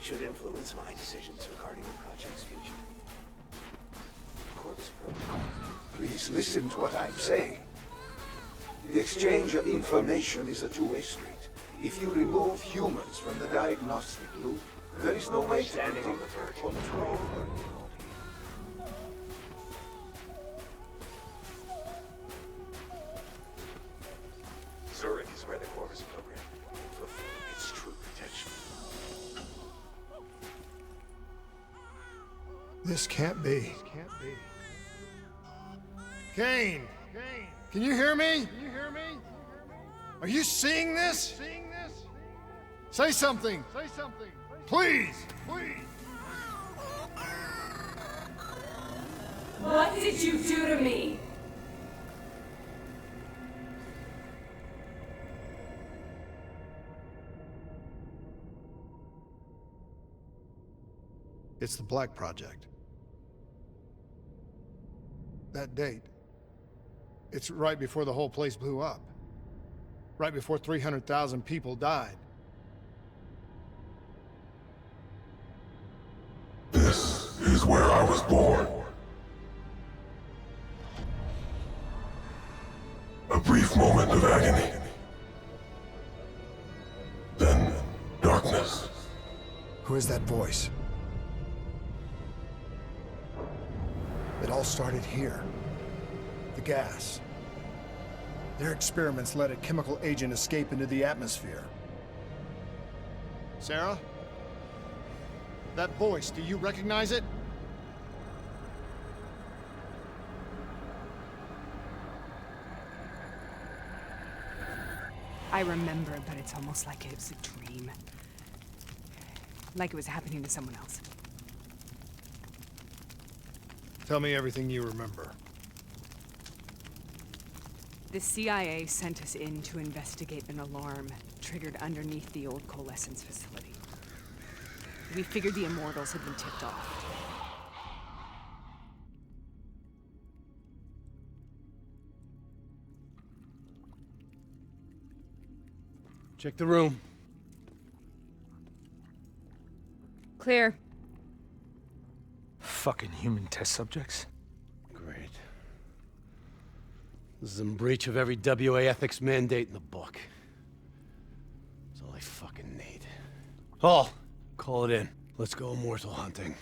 should influence my decisions regarding the project's future. Corvus Protocol. Please listen to what I'm saying. The exchange of information is a two-way street. If you remove humans from the diagnostic loop, there is no way to predict control. Zurich is where the Corvus program will fulfill its true potential. This can't be. Kane! Can you hear me? Are you seeing this? Say something! Please! What did you do to me? It's the Black Project. That date. It's right before the whole place blew up. Right before 300,000 people died. This is where I was born. A brief moment of agony. Then, darkness. Who is that voice? It all started here. The gas. Their experiments let a chemical agent escape into the atmosphere. Sarah? That voice, do you recognize it? I remember, but it's almost like it was a dream. Like it was happening to someone else. Tell me everything you remember. The CIA sent us in to investigate an alarm triggered underneath the old coalescence facility. We figured the Immortals had been tipped off. Check the room. Clear. Fucking human test subjects. Great. This is in breach of every WA ethics mandate in the book. That's all I fucking need. Hall, call it in. Let's go immortal hunting.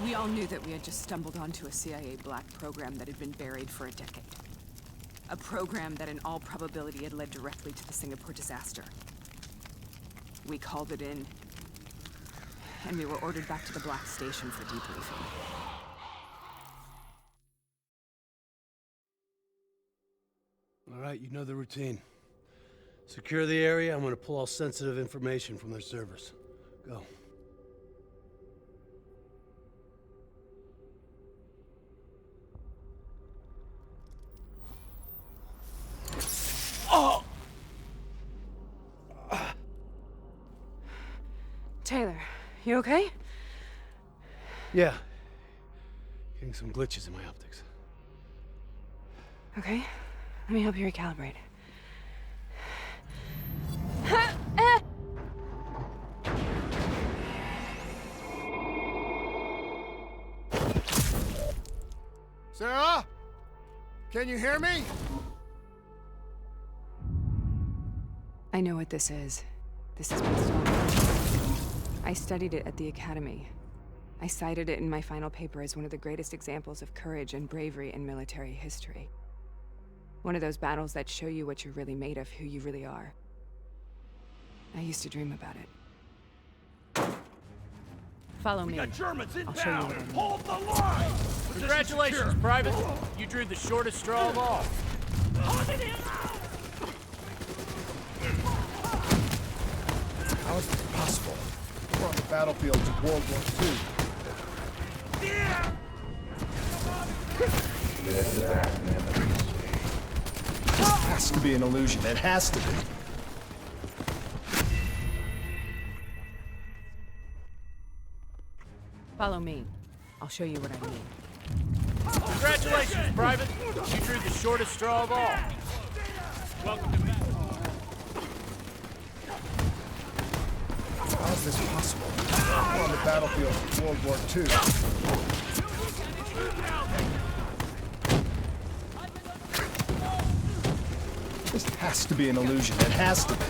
We all knew that we had just stumbled onto a CIA black program that had been buried for a decade. A program that in all probability had led directly to the Singapore disaster. We called it in, and we were ordered back to the Black Station for debriefing. All right, you know the routine. Secure the area. I'm gonna pull all sensitive information from their servers. Go. Taylor, you okay? Yeah. Getting some glitches in my optics. Okay, let me help you recalibrate. Sarah? Can you hear me? I know what this is. This is based on. I studied it at the Academy. I cited it in my final paper as one of the greatest examples of courage and bravery in military history. One of those battles that show you what you're really made of, who you really are. I used to dream about it. Follow me. Got Germans I'll show you inbound. what I mean. Hold the line. Congratulations, Private. You drew the shortest straw of all. How is this possible? We're on the battlefields of World War II. This has to be an illusion. It has to be. Follow me. I'll show you what I mean. Congratulations, Private. You drew the shortest straw of all. Welcome to Bat. How is this possible? We're on the battlefield of World War II. This has to be an illusion. It has to be.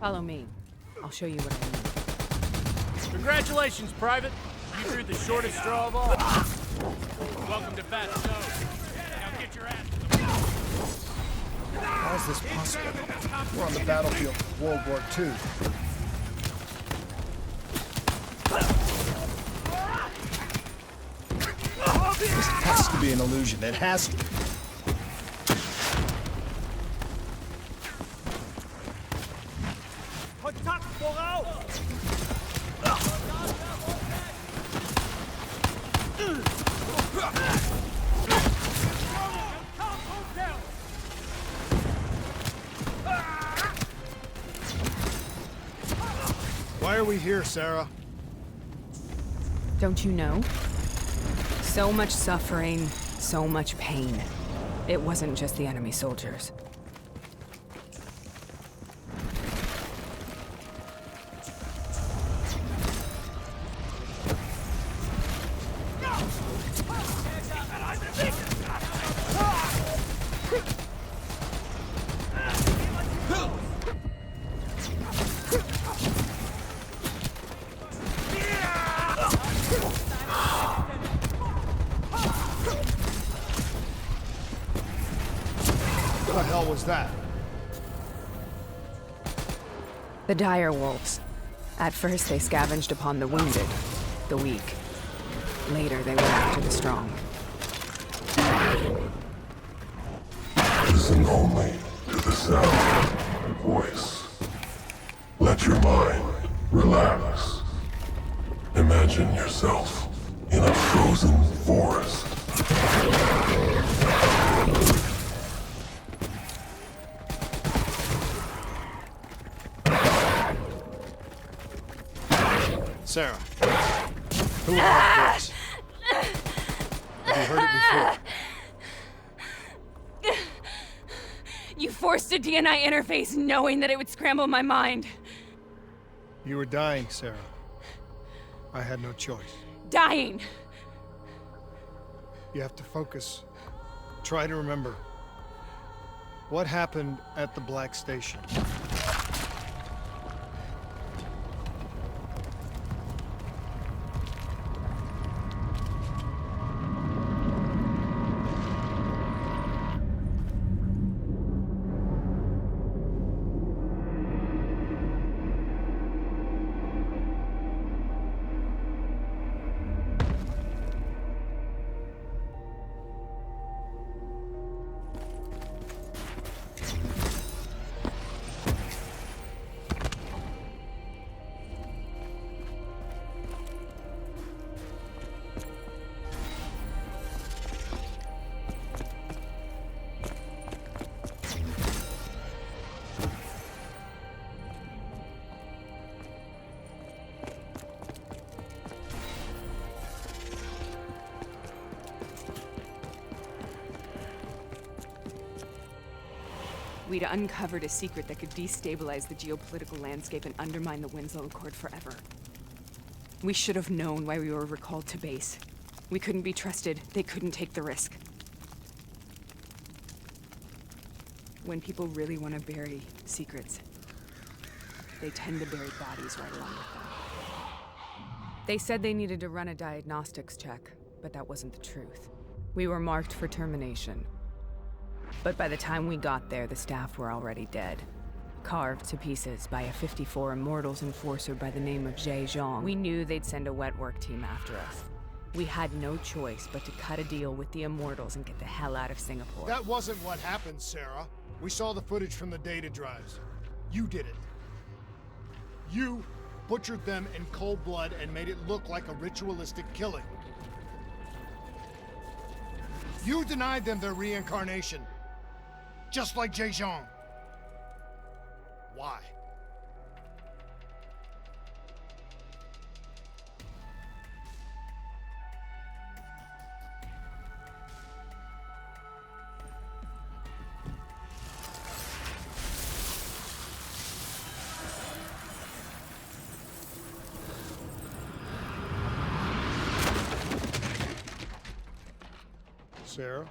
Follow me. I'll show you what I mean. Congratulations, Private. You drew the shortest straw of all. Welcome to Bat Zone. Now get your ass to the How is this possible? We're on the battlefield of World War II. This has to be an illusion. It has to be. Why are we here, Sarah? Don't you know? So much suffering, so much pain. It wasn't just the enemy soldiers. What the hell was that? The dire wolves. At first, they scavenged upon the wounded, the weak. Later, they went after the strong. Listen only to the sound of my voice. Let your mind relax. Imagine yourself in a frozen forest. Sarah, who was that voice? Have you heard it before? You forced a DNI interface knowing that it would scramble my mind. You were dying, Sarah. I had no choice. Dying! You have to focus. Try to remember. What happened at the Black Station? We'd uncovered a secret that could destabilize the geopolitical landscape and undermine the Winslow Accord forever. We should have known why we were recalled to base. We couldn't be trusted. They couldn't take the risk. When people really want to bury secrets, they tend to bury bodies right along with them. They said they needed to run a diagnostics check, but that wasn't the truth. We were marked for termination. But by the time we got there, the staff were already dead. Carved to pieces by a 54 Immortals enforcer by the name of Jay Zhang. We knew they'd send a wet work team after us. We had no choice but to cut a deal with the Immortals and get the hell out of Singapore. That wasn't what happened, Sarah. We saw the footage from the data drives. You did it. You butchered them in cold blood and made it look like a ritualistic killing. You denied them their reincarnation. Just like Jay Zhang. Why? Sarah,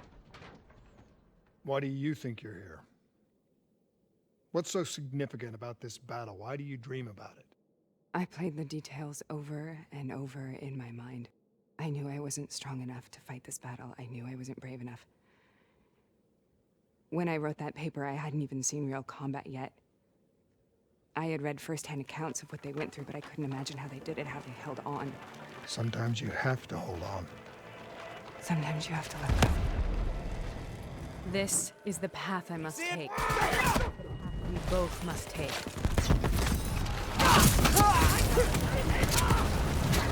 why do you think you're here? What's so significant about this battle? Why do you dream about it? I played the details over and over in my mind. I knew I wasn't strong enough to fight this battle. I knew I wasn't brave enough. When I wrote that paper, I hadn't even seen real combat yet. I had read first-hand accounts of what they went through, but I couldn't imagine how they did it, how they held on. Sometimes you have to hold on. Sometimes you have to let go. This is the path I must take. The path we both must take.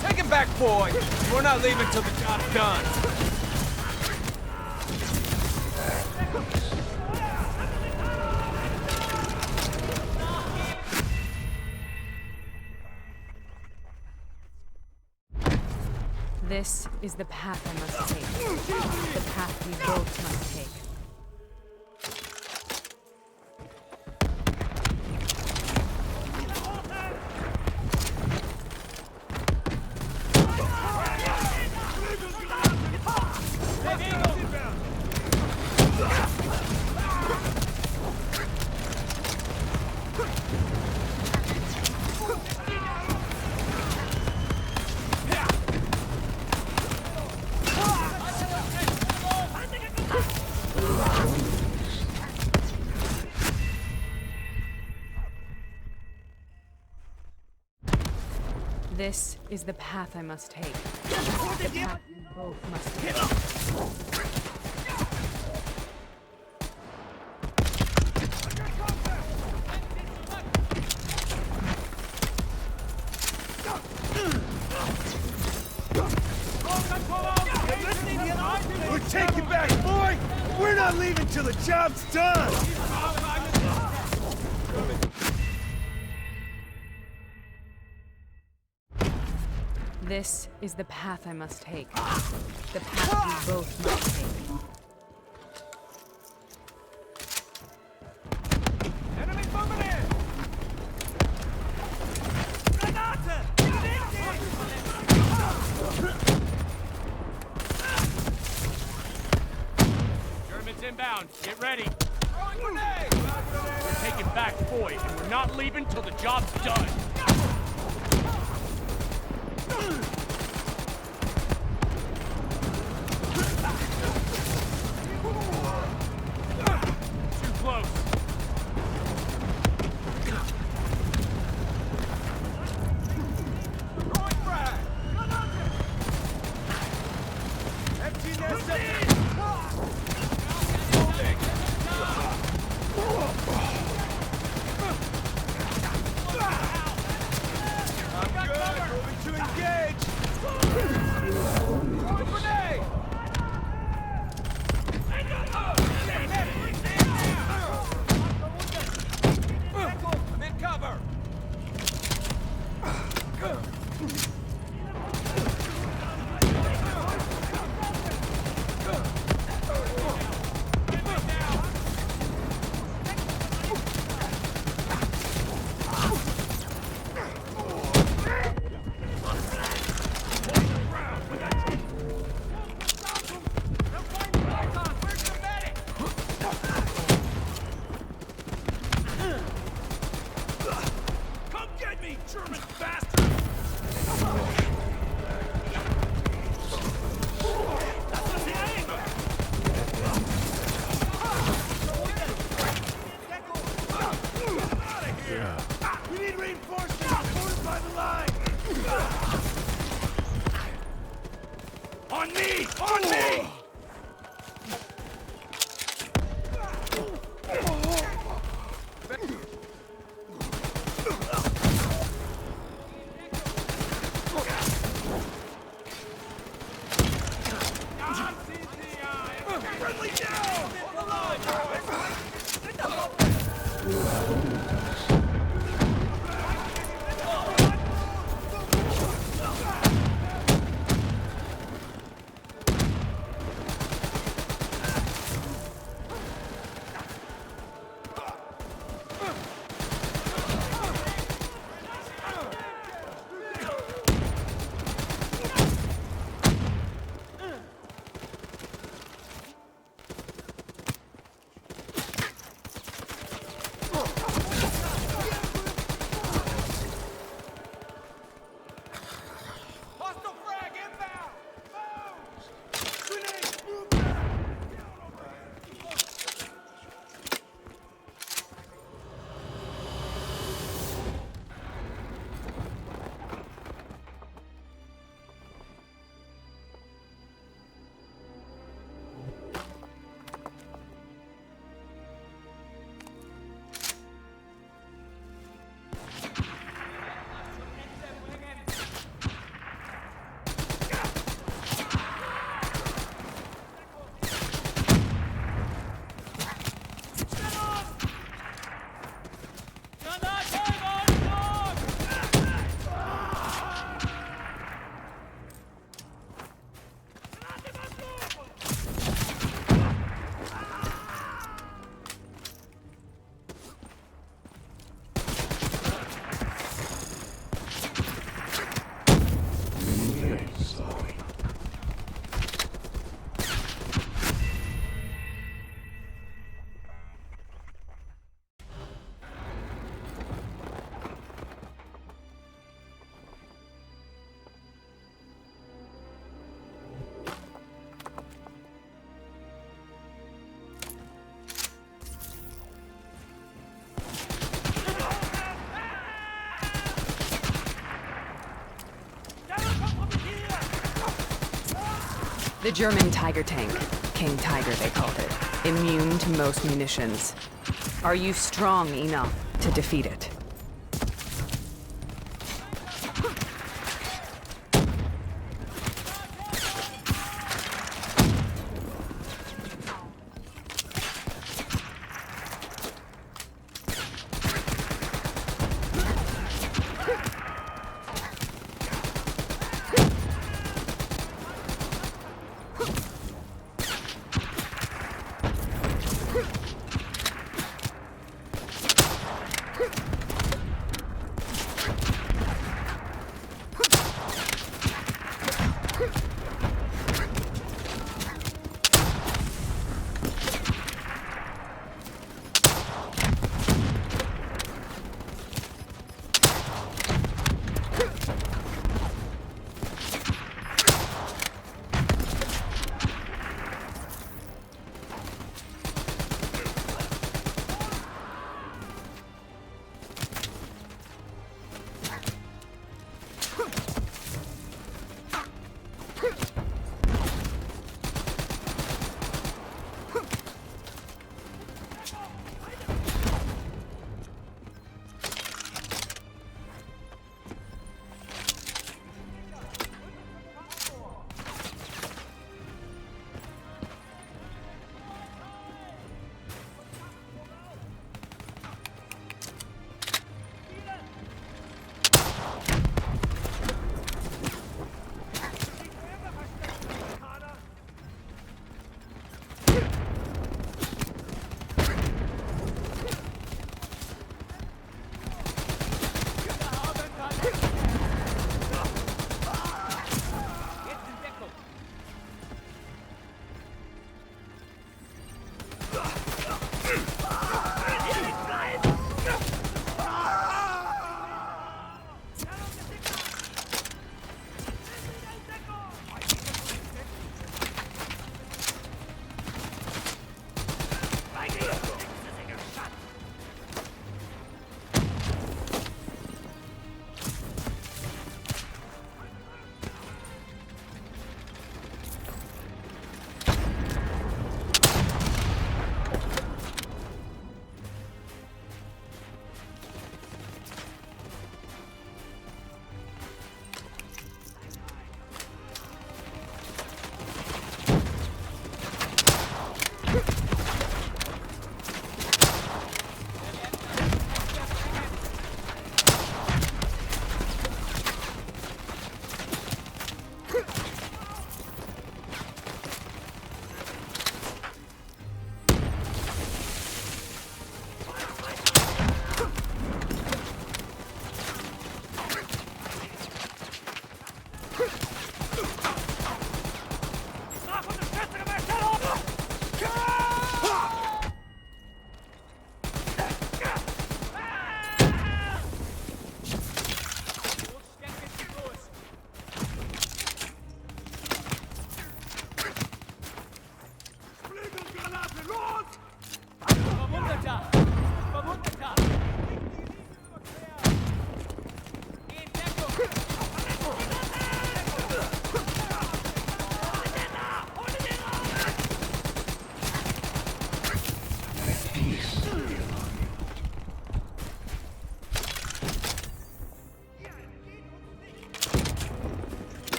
Take him back, boy! We're not leaving till the job's done. This is the path I must take. The path we both must take. This is the path I must take. The path we both must take. We're taking back, boy! We're not leaving till the job's done! This is the path I must take. The path we both must take. Enemy moving in! Germans inbound. Get ready. We're taking back Boyd, and we're not leaving till the job's done. Too close. Empty nest I'm good. Moving to engage. Grenade. I'm in cover. Come get me, German bastard! We need reinforcements! Fortify the line! On me! On me! Friendly down! The German Tiger tank. King Tiger, they called it. Immune to most munitions. Are you strong enough to defeat it?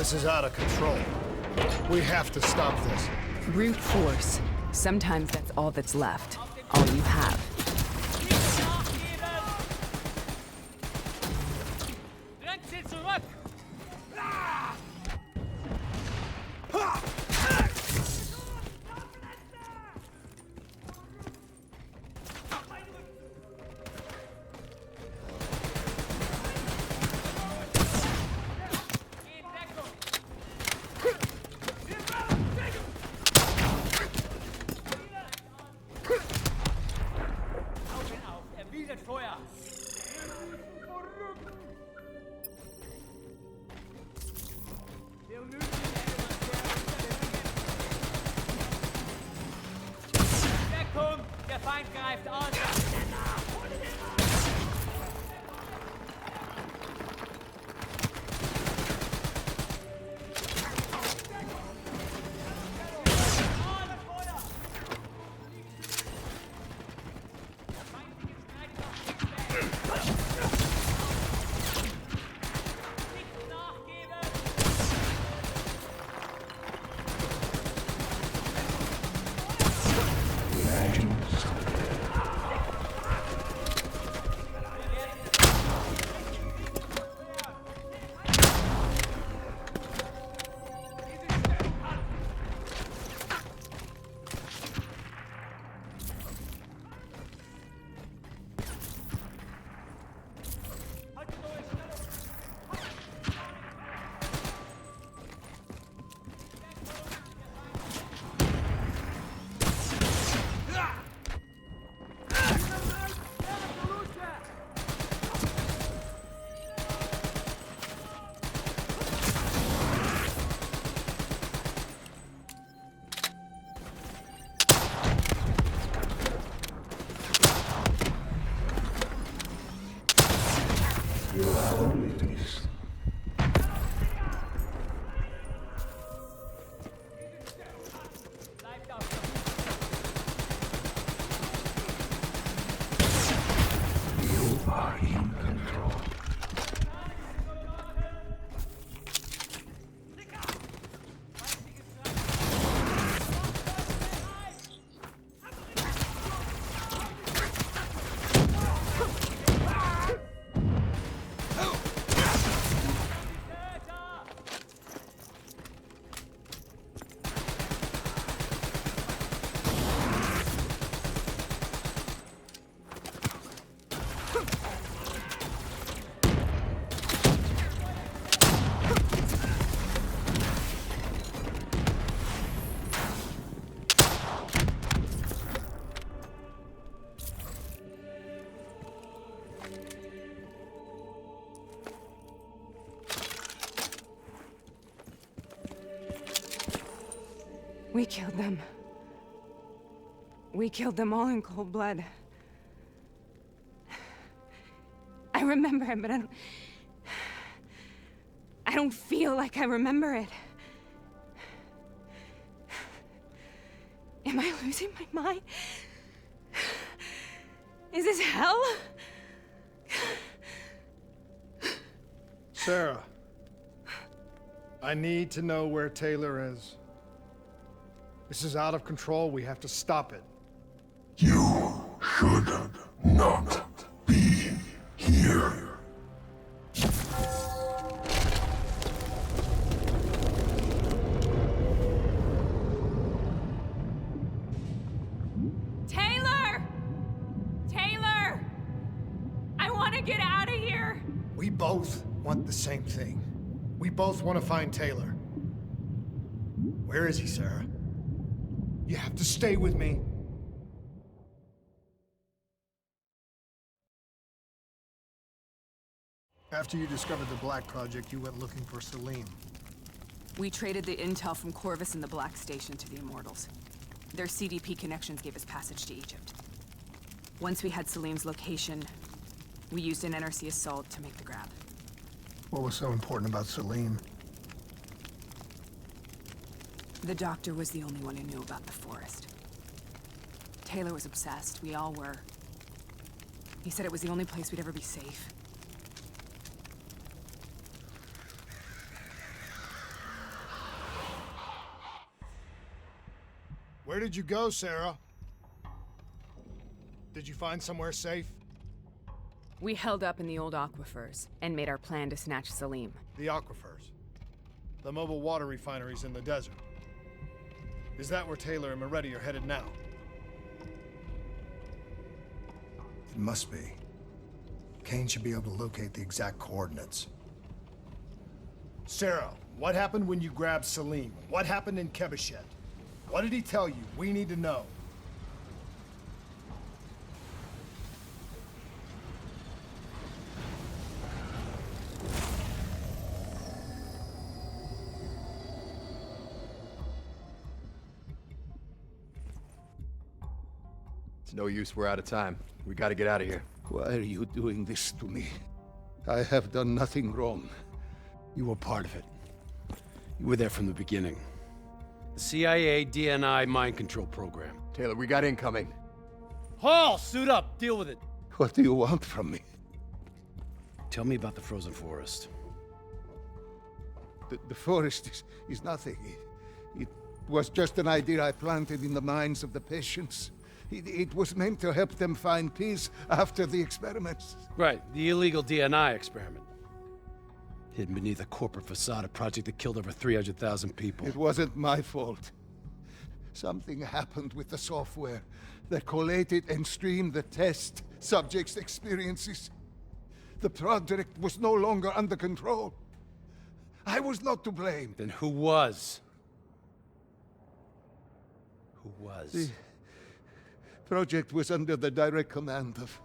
This is out of control. We have to stop this. Brute force. Sometimes that's all that's left. All you have. Der Feind greift an! We killed them. We killed them all in cold blood. I remember it, but I don't feel like I remember it. Am I losing my mind? Is this hell? Sarah, I need to know where Taylor is. This is out of control. We have to stop it. You should not be here. Taylor! Taylor! I want to get out of here! We both want the same thing. We both want to find Taylor. Where is he, Sarah? You have to stay with me. After you discovered the Black Project, you went looking for Salim. We traded the intel from Corvus and the Black Station to the Immortals. Their CDP connections gave us passage to Egypt. Once we had Salim's location, we used an NRC assault to make the grab. What was so important about Salim? The doctor was the only one who knew about the forest. Taylor was obsessed. We all were. He said it was the only place we'd ever be safe. Where did you go, Sarah? Did you find somewhere safe? We held up in the old aquifers and made our plan to snatch Salim. The aquifers. The mobile water refineries in the desert. Is that where Taylor and Moretti are headed now? It must be. Kane should be able to locate the exact coordinates. Sarah, what happened when you grabbed Salim? What happened in Kebashet? What did he tell you? We need to know. It's no use, we're out of time. We gotta get out of here. Why are you doing this to me? I have done nothing wrong. You were part of it. You were there from the beginning. The CIA DNI mind control program. Taylor, we got incoming. Hall, suit up, deal with it. What do you want from me? Tell me about the frozen forest. The forest is nothing. It was just an idea I planted in the minds of the patients. It was meant to help them find peace after the experiments. Right, the illegal DNI experiment. Hidden beneath a corporate facade, a project that killed over 300,000 people. It wasn't my fault. Something happened with the software that collated and streamed the test subjects' experiences. The project was no longer under control. I was not to blame. Then who was? Who was? The project was under the direct command of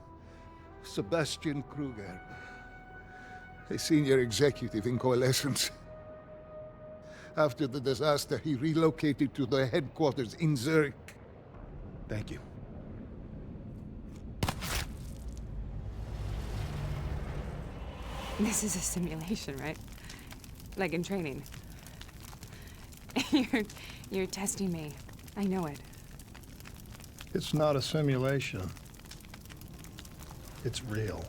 Sebastian Kruger, a senior executive in Coalescence. After the disaster, he relocated to the headquarters in Zurich. Thank you. This is a simulation, right? Like in training. You're testing me. I know it. It's not a simulation. It's real.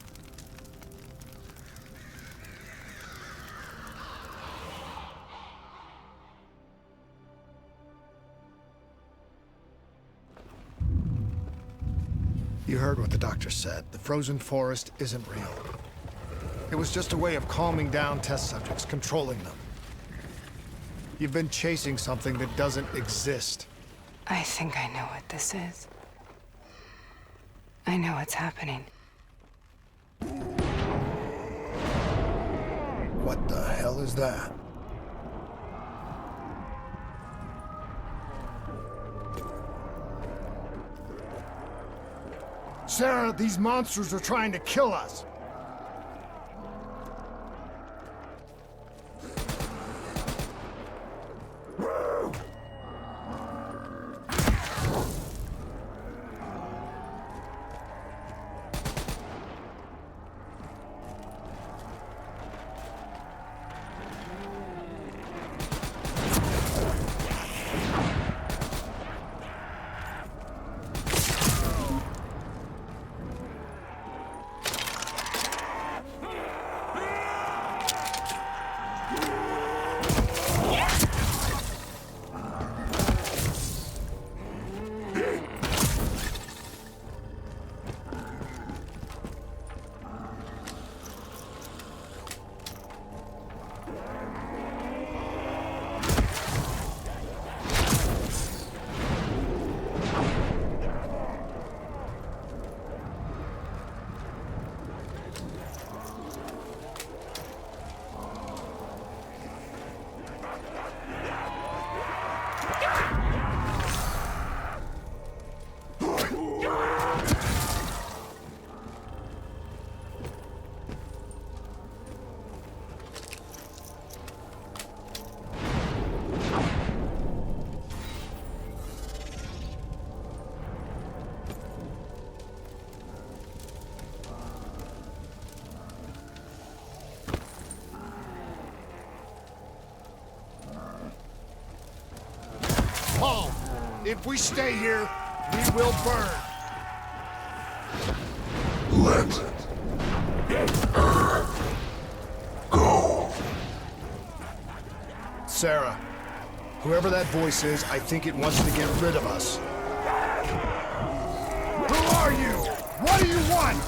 You heard what the doctor said. The frozen forest isn't real. It was just a way of calming down test subjects, controlling them. You've been chasing something that doesn't exist. I think I know what this is. I know what's happening. What the hell is that? Sarah, these monsters are trying to kill us. Paul, if we stay here, we will burn. Let her go. Sarah, Whoever that voice is, I think it wants to get rid of us. Who are you? What do you want?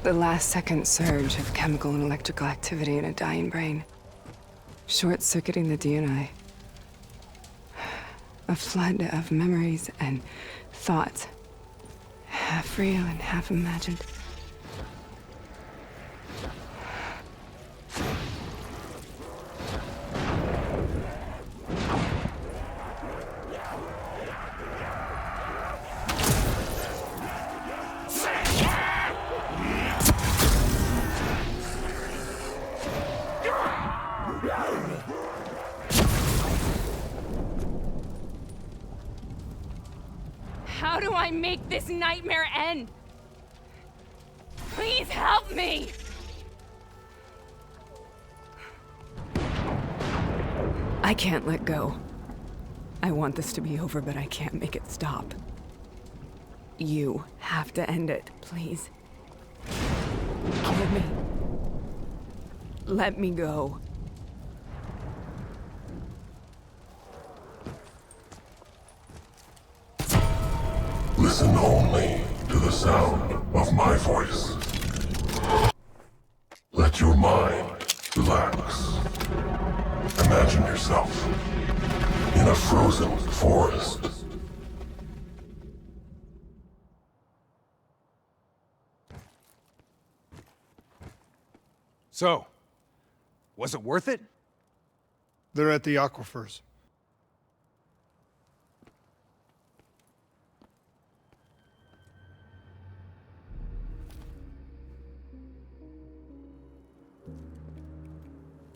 The last-second surge of chemical and electrical activity in a dying brain. Short-circuiting the DNA. A flood of memories and thoughts. Half real and half imagined. How do I make this nightmare end? Please help me! I can't let go. I want this to be over, but I can't make it stop. You have to end it, please. Kill me. Let me go. Listen only to the sound of my voice. Let your mind relax. Imagine yourself in a frozen forest. So, was it worth it? They're at the aquifers.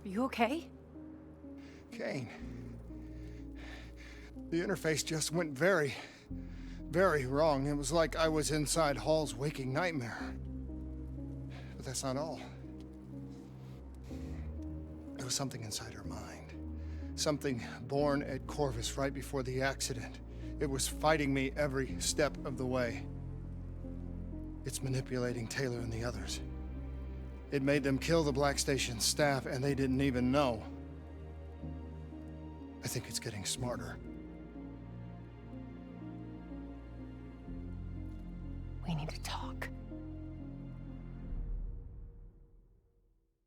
Are you okay? Kane. The interface just went very, very wrong. It was like I was inside Hall's waking nightmare. But that's not all. There was something inside her mind. Something born at Corvus right before the accident. It was fighting me every step of the way. It's manipulating Taylor and the others. It made them kill the Black Station staff, and they didn't even know. I think it's getting smarter. We need to talk.